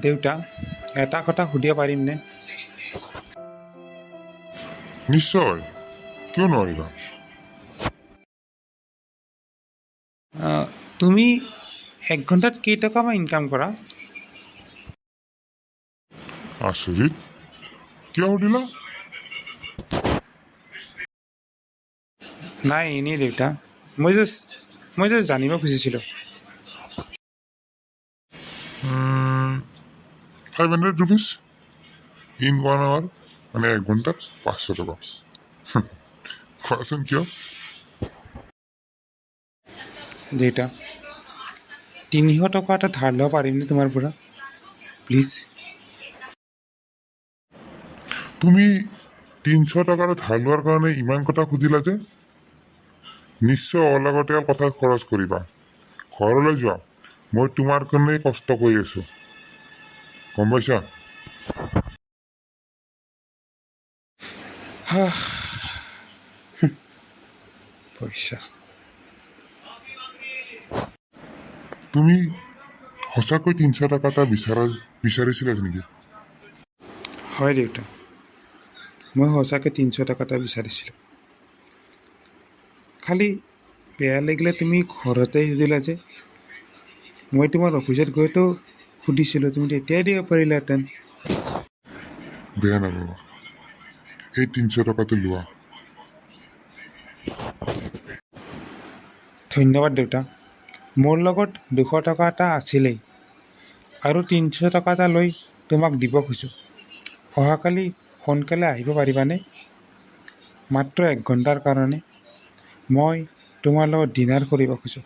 দেউতা, এটা কথা সুধিব পাৰিমনে? নিশ্চয়, কিয় নোৱাৰিবা? তুমি 1 ঘণ্টাত কেইটকামান ইনকাম কৰা? আচৰিত, কিয় সুধিলা? নাই, এনেই দেউতা, মই জাষ্ট জানিব খুজিছিলোঁ। 500 rupees in 1 hour, মানে 1 ঘণ্টাত 500 টকা। কোৱাচোন কিয়? দেউতা, 300 টকা এটা ধাৰ ল'ব পাৰিমনে তোমাৰ পৰা, প্লিজ? তুমি 300 টকাৰ ধাৰ লোৱাৰ কাৰণে ইমান কথা সুধিলা যে? নিশ্চয় অলাগতিয়াল কথাত খৰচ কৰিবা। ঘৰলৈ যোৱা, মই তোমাৰ কাৰণে কষ্ট কৰি আছো, গম পাইছা? পইচা তুমি সঁচাকৈ 300 টকা এটা বিচাৰিছিলা নেকি? হয় দেউতা, মই সঁচাকৈ 300 টকা এটা বিচাৰিছিলোঁ। খালি বেয়া লাগিলে তুমি ঘৰতে সুধিলা যে। মই তোমাৰ অফিচত গৈতো সুধিছিলোঁ, তুমি তেতিয়াই দিব পাৰিলাহেঁতেন। বেয়া নাপাবা, এই 300 টকাটো লোৱা। ধন্যবাদ দেউতা, মোৰ লগত 200 টকা এটা আছিলেই, আৰু 300 টকা এটা লৈ তোমাক দিব খোজোঁ। অহাকালি সোনকালে আহিব পাৰিবানে? মাত্ৰ 1 ঘণ্টাৰ কাৰণে মই তোমাৰ লগত ডিনাৰ কৰিব খোজোঁ।